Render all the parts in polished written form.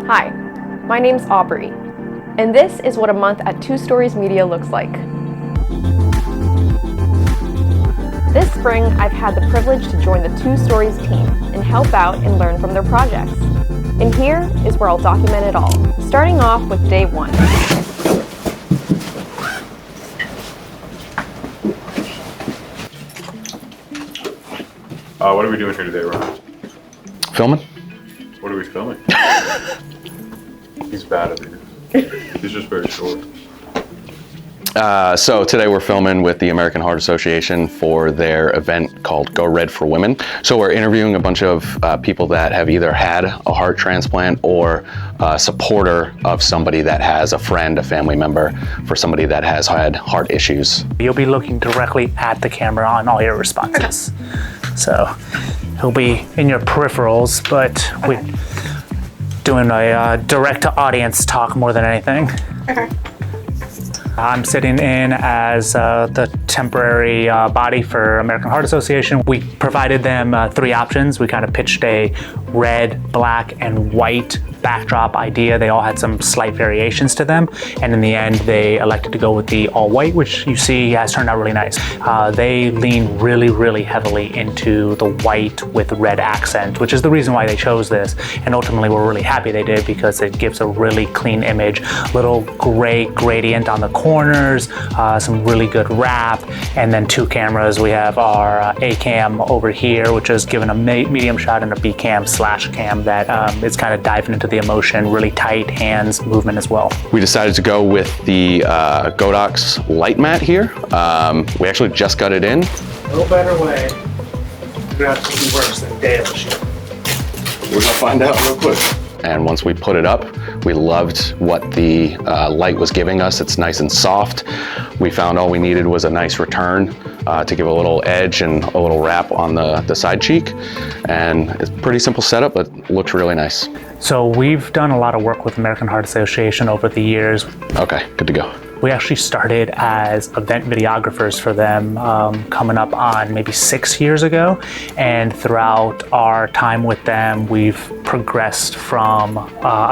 Hi, my name's Aubrey, and this is what a month at Two Stories Media looks like. This spring, I've had the privilege to join the Two Stories team and help out and learn from their projects. And here is where I'll document it all, starting off with day one. What are we doing here today, Ron? Filming? What are we filming? He's bad at these. He's just very short. So today we're filming with the American Heart Association for their event called Go Red for Women. So we're interviewing a bunch of people that have either had a heart transplant or a supporter of somebody that has a friend, a family member, for somebody that has had heart issues. You'll be looking directly at the camera on all your responses. So he'll be in your peripherals, but we're doing a direct to audience talk more than anything. Okay. I'm sitting in as the temporary body for American Heart Association. We provided them three options. We kind of pitched a red, black, and white backdrop idea. They all had some slight variations to them. And in the end, they elected to go with the all white, which you see has turned out really nice. They lean really, really heavily into the white with red accent, which is the reason why they chose this. And ultimately, we're really happy they did because it gives a really clean image, little gray gradient on the corners, some really good wrap, and then two cameras. We have our A cam over here, which is given a medium shot, and a B cam /cam that is kind of diving into the emotion, really tight hands movement as well. We decided to go with the Godox light mat here. We actually just got it in. No better way to figure out if it works than day of the shoot. We're gonna find out real quick. And once we put it up, we loved what the light was giving us. It's nice and soft. We found all we needed was a nice return to give a little edge and a little wrap on the side cheek. And it's a pretty simple setup, but looks really nice. So we've done a lot of work with American Heart Association over the years. Okay, good to go. We actually started as event videographers for them coming up on maybe 6 years ago. And throughout our time with them, we've progressed from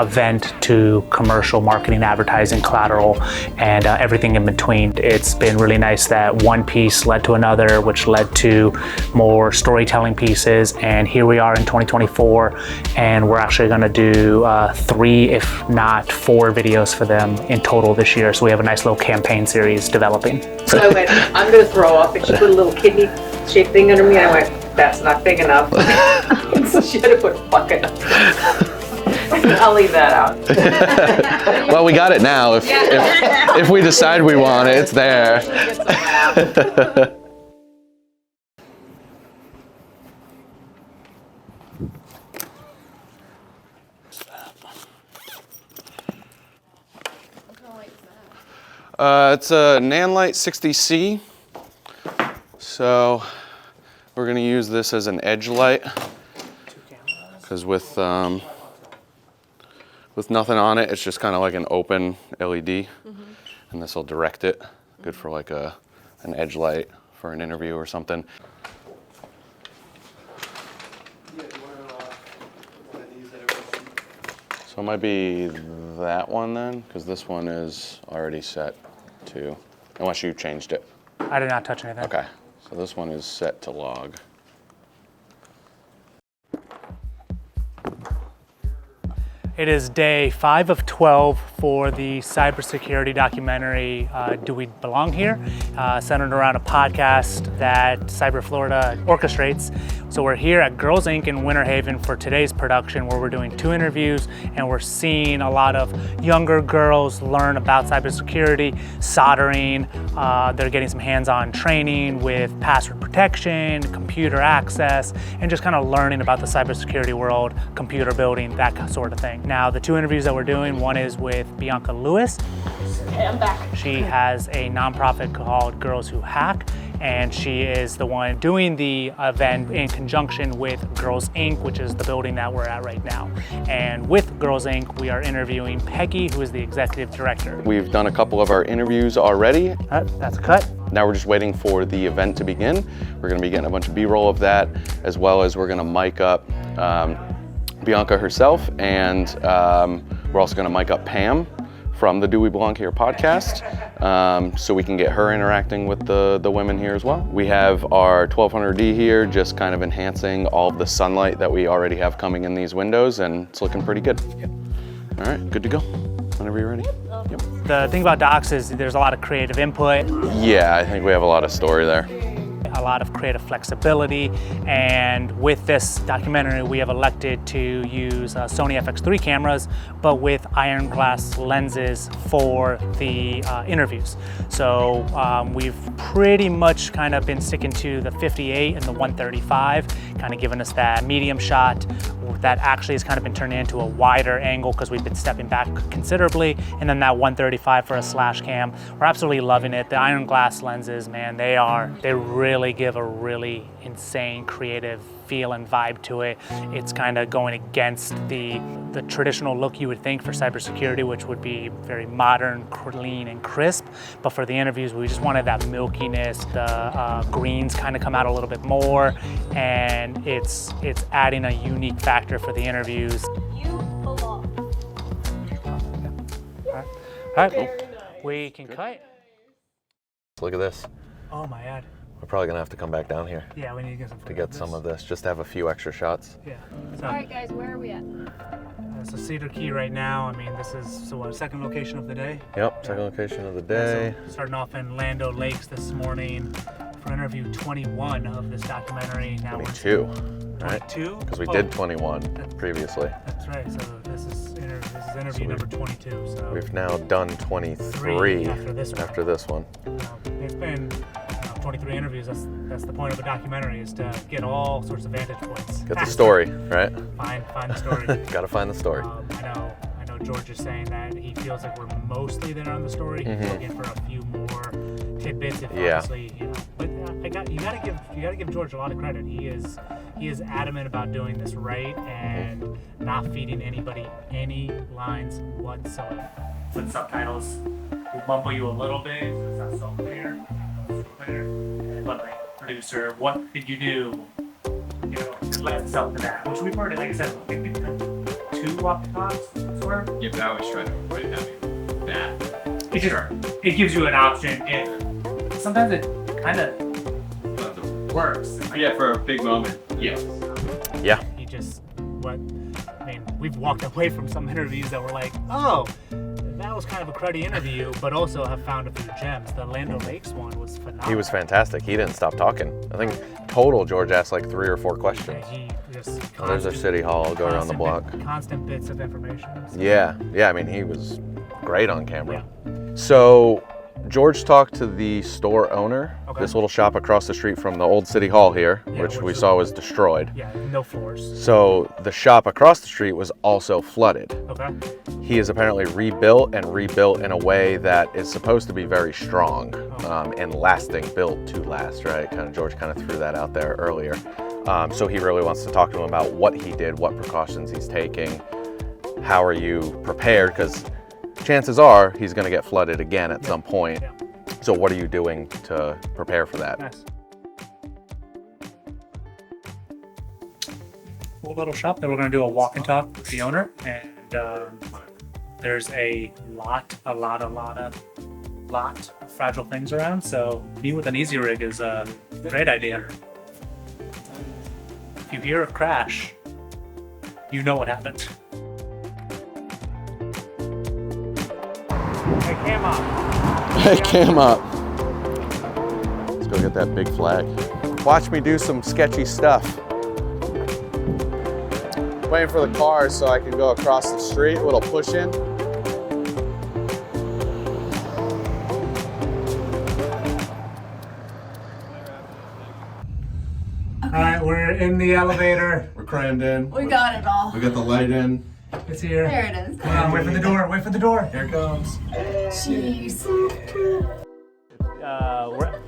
event to commercial marketing, advertising, collateral, and everything in between. It's been really nice that one piece led to another, which led to more storytelling pieces. And here we are in 2024, and we're actually gonna do 3, if not 4 videos for them in total this year. So we have a nice little campaign series developing. So I went, I'm gonna throw up, and she put a little kidney-shaped thing under me, and I went, that's not big enough. So she had to put bucket. I'll leave that out. Well, we got it now. If we decide we want it, it's there. It's a Nanlite 60C, so we're going to use this as an edge light, because with nothing on it, it's just kind of like an open LED, and this will direct it. Good for like an edge light for an interview or something. So it might be that one then, because this one is already set to, unless you changed it. I did not touch anything. Okay, so this one is set to log. It is day 5 of 12 for the cybersecurity documentary, Do We Belong Here? Centered around a podcast that Cyber Florida orchestrates. So we're here at Girls Inc. in Winter Haven for today's production, where we're doing 2 interviews, and we're seeing a lot of younger girls learn about cybersecurity, soldering. They're getting some hands-on training with password protection, computer access, and just kind of learning about the cybersecurity world, computer building, that sort of thing. Now, the 2 interviews that we're doing, one is with Bianca Lewis. Okay, I'm back. She has a nonprofit called Girls Who Hack, and she is the one doing the event in conjunction with Girls Inc., which is the building that we're at right now. And with Girls Inc., we are interviewing Peggy, who is the executive director. We've done a couple of our interviews already. That's a cut. Now we're just waiting for the event to begin. We're gonna be getting a bunch of B-roll of that, as well as we're gonna mic up Bianca herself, and we're also going to mic up Pam from the Do We Belong Here podcast, so we can get her interacting with the women here as well. We have our 1200D here, just kind of enhancing all of the sunlight that we already have coming in these windows, and it's looking pretty good. Yep. All right, good to go. Whenever you're ready. Yep. The thing about docs is there's a lot of creative input. Yeah, I think we have a lot of story there. A lot of creative flexibility, and with this documentary we have elected to use Sony FX3 cameras, but with iron glass lenses for the interviews. So we've pretty much kind of been sticking to the 58 and the 135, kind of giving us that medium shot that actually has kind of been turned into a wider angle because we've been stepping back considerably, and then that 135 for a slash cam. We're absolutely loving it. The iron glass lenses, man, they really give a really insane creative feel and vibe to it. It's kind of going against the traditional look you would think for cybersecurity, which would be very modern, clean, and crisp. But for the interviews, we just wanted that milkiness. The greens kind of come out a little bit more, and it's adding a unique factor for the interviews. You belong. All right, cool. We can cut. Look at this. Oh my God. We're probably gonna have to come back down here Yeah, we need to get some to get some of this, just to have a few extra shots. Yeah. So, All right, guys, where are we at? so Cedar Key right now. I mean, this is second location of the day. Yep, second location of the day. So starting off in Lando Lakes this morning for interview 21 of this documentary. Now 22, we're right? 22? Because we did 21 previously. That's right. So this is interview number 22. So We've now done 23 after this one. after this one. It's been 23 interviews. That's the point of a documentary, is to get all sorts of vantage points. Get the story, right? Find the story. Gotta find the story. I know George is saying that he feels like we're mostly there on the story. He's looking for a few more tidbits. If obviously, but you gotta give George a lot of credit. He is adamant about doing this right and not feeding anybody any lines whatsoever. With subtitles, we'll mumble you a little bit, so it's not so clear. But like, producer, what did you do? You know, to lend itself to that, which we've already, like I said, I think we've done 2 off the tops, sort of. Yeah, but I always try to avoid having that. It gives you an option, and sometimes it kind of works. Yeah, for a big moment, yes. Yeah. We've walked away from some interviews that were like, oh, that was kind of a cruddy interview, but also have found a few gems. The Lando Lakes one was phenomenal. He was fantastic. He didn't stop talking. I think total George asked like 3 or 4 questions. Yeah, he just There's our city hall. Go around the block. Constant bits of information. So. Yeah. I mean, he was great on camera. Yeah. So George talked to the store owner, Okay. this little shop across the street from the old city hall here, which we saw was destroyed. Yeah, no floors. So the shop across the street was also flooded. Okay. He is apparently rebuilt in a way that is supposed to be very strong and lasting, built to last, right? George kind of threw that out there earlier. So he really wants to talk to him about what he did, what precautions he's taking, how are you prepared? Because chances are he's going to get flooded again at some point. Yeah. So what are you doing to prepare for that? Nice. Cool little shop that we're going to do a walk and talk with the owner, and there's a lot of fragile things around. So me with an easy rig is a great idea. If you hear a crash, you know what happened. Hey, cam up. Hey, cam up. Let's go get that big flag. Watch me do some sketchy stuff. Waiting for the cars so I can go across the street, a little push in. All right, we're in the elevator. We're crammed in. We got it all. We got the light in. It's here. There it is. Come on, wait for the door. Wait for the door. Here it comes. Jeez.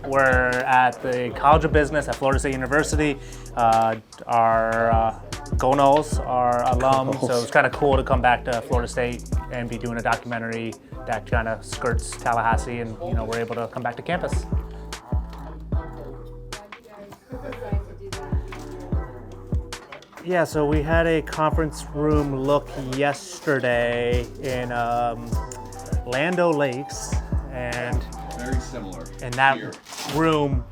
We're at the College of Business at Florida State University. Our Go Noles are alum, so it's kind of cool to come back to Florida State and be doing a documentary that kind of skirts Tallahassee, and we're able to come back to campus. Yeah, so we had a conference room look yesterday in Land O'Lakes, and Very similar. that Here. room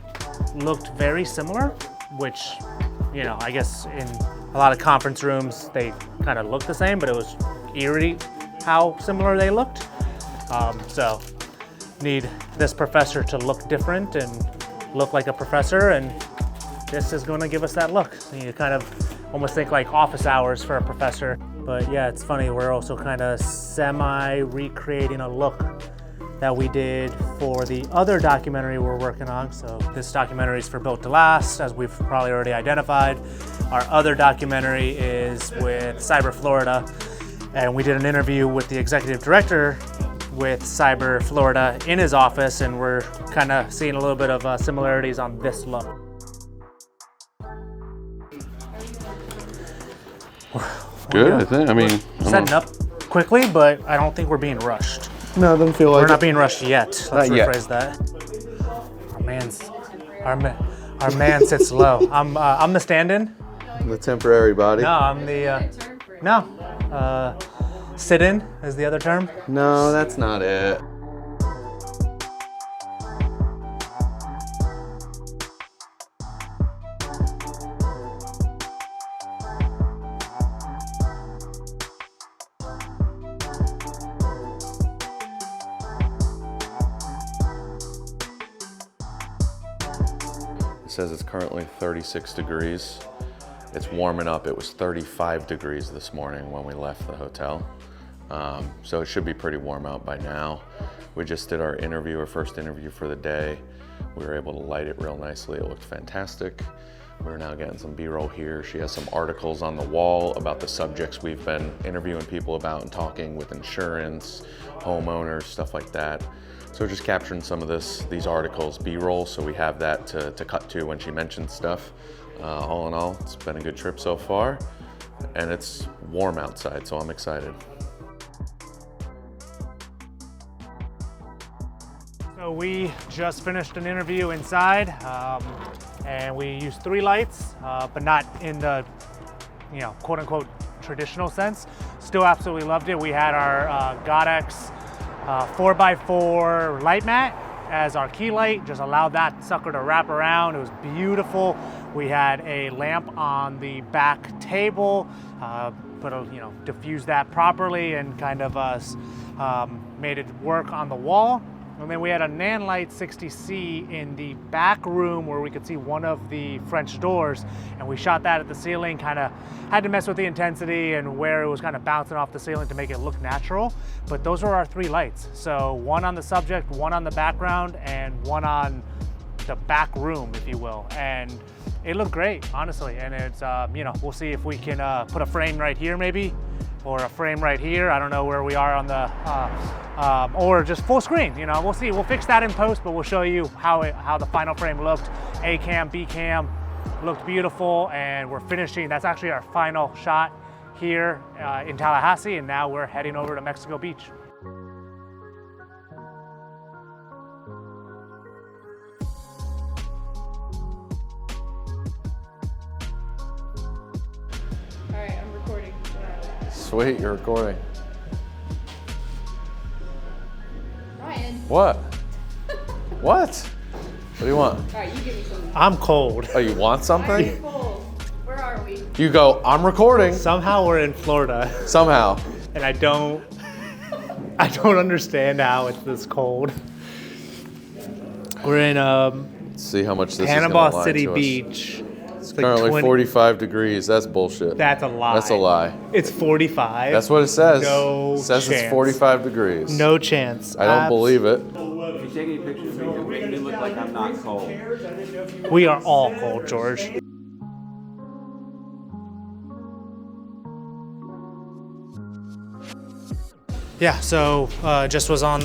looked very similar, which, you know, I guess in a lot of conference rooms they kind of look the same, but it was eerie how similar they looked. So need this professor to look different and look like a professor, and this is going to give us that look. So you kind of almost think like office hours for a professor. But yeah, it's funny, we're also kind of semi-recreating a look that we did for the other documentary we're working on. So this documentary is for Built to Last, as we've probably already identified. Our other documentary is with Cyber Florida, and we did an interview with the executive director with Cyber Florida in his office, and we're kind of seeing a little bit of similarities on this look. Good, I think. I mean, Setting up quickly, but I don't think we're being rushed. No, it doesn't feel We're like not being rushed yet. Let's Not yet. rephrase that. Our man sits low. I'm the stand-in. the temporary body. No, I'm the sit-in is the other term. No, that's not it. It says it's currently 36 degrees. It's warming up. It was 35 degrees this morning when we left the hotel. So it should be pretty warm out by now. We just did our interview, our first interview for the day. We were able to light it real nicely. It looked fantastic. We're now getting some B-roll here. She has some articles on the wall about the subjects we've been interviewing people about and talking with insurance, homeowners, stuff like that. So we're just capturing some of these articles, B-roll, so we have that to cut to when she mentions stuff. All in all, it's been a good trip so far, and it's warm outside, so I'm excited. So we just finished an interview inside, and we used 3 lights, but not in the, quote unquote traditional sense. Still absolutely loved it. We had our Godex 4x4 light mat as our key light, just allowed that sucker to wrap around. It was beautiful. We had a lamp on the back table, diffused that properly and kind of made it work on the wall. And then we had a Nanlite 60C in the back room where we could see one of the French doors, and we shot that at the ceiling, kind of had to mess with the intensity and where it was kind of bouncing off the ceiling to make it look natural. But those were our 3 lights. So one on the subject, one on the background, and one on the back room, if you will. And it looked great, honestly. And it's, we'll see if we can put a frame right here maybe, or a frame right here. I don't know where we are on the, or just full screen. We'll see. We'll fix that in post, but we'll show you how the final frame looked. A cam, B cam, looked beautiful, and we're finishing. That's actually our final shot here in Tallahassee, and now we're heading over to Mexico Beach. All right, I'm recording. Sweet, you're recording. Ryan. What? What? What do you want? All right, you give me something. I'm cold. Oh, you want something? Cold. Where are we? You go, I'm recording. Somehow we're in Florida, Somehow. and I don't understand how it's this cold. We're in Let's see how much this is Panama gonna lie City to us. Beach. It's like currently 20 45 degrees. That's bullshit. That's a lie. That's a lie. It's 45. That's what it says. No It says chance. it's 45 degrees. No chance. I don't believe it. If you take any pictures of me, you're making me look like I'm not cold. We are all cold, George. Yeah, so just was on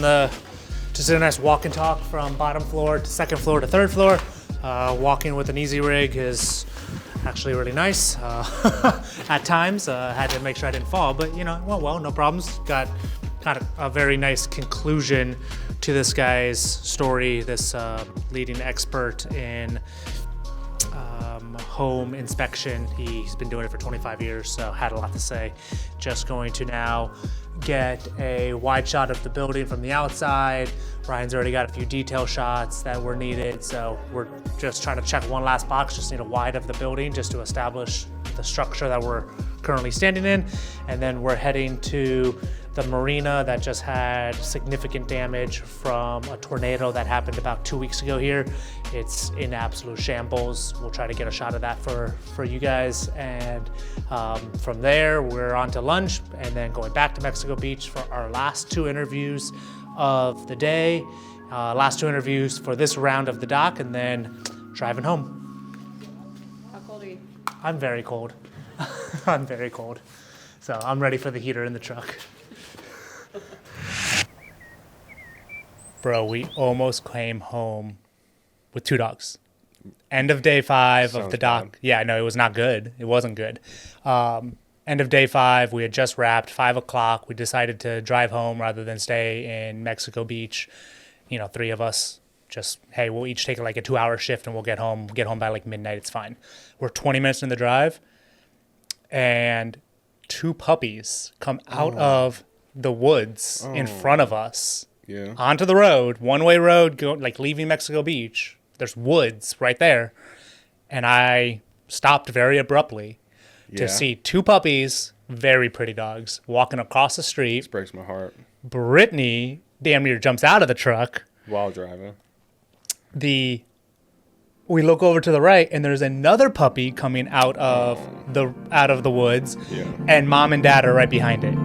just a nice walk and talk from bottom floor to second floor to third floor. Walking with an easy rig is actually really nice. At times, had to make sure I didn't fall, but it went well, no problems. Got kind of a very nice conclusion to this guy's story, this leading expert in home inspection. He's been doing it for 25 years, so had a lot to say. Just going to now get a wide shot of the building from the outside. Ryan's already got a few detail shots that were needed, so we're just trying to check one last box. Just need a wide of the building just to establish the structure that we're currently standing in. And then we're heading to the marina that just had significant damage from a tornado that happened about 2 weeks ago here. It's in absolute shambles. We'll try to get a shot of that for you guys. And from there, we're on to lunch and then going back to Mexico Beach for our last 2 interviews of the day. Last 2 interviews for this round of the doc, and then driving home. How cold are you? I'm very cold. I'm very cold. So I'm ready for the heater in the truck. Bro, we almost came home with 2 dogs. End of day 5 of the doc. Bad. Yeah, no, it was not good. It wasn't good. End of day 5, we had just wrapped, 5 o'clock. We decided to drive home rather than stay in Mexico Beach. 3 of us. Just, hey, we'll each take like a 2-hour shift and we'll get home by like midnight. It's fine. We're 20 minutes in the drive, and 2 puppies come out of the woods in front of us. Yeah. Onto the road, one-way road, leaving Mexico Beach. There's woods right there. And I stopped very abruptly to see 2 puppies, very pretty dogs, walking across the street. This breaks my heart. Brittany damn near jumps out of the truck. While driving. We look over to the right, and there's another puppy coming out of the woods, Yeah. and mom and dad are right behind it.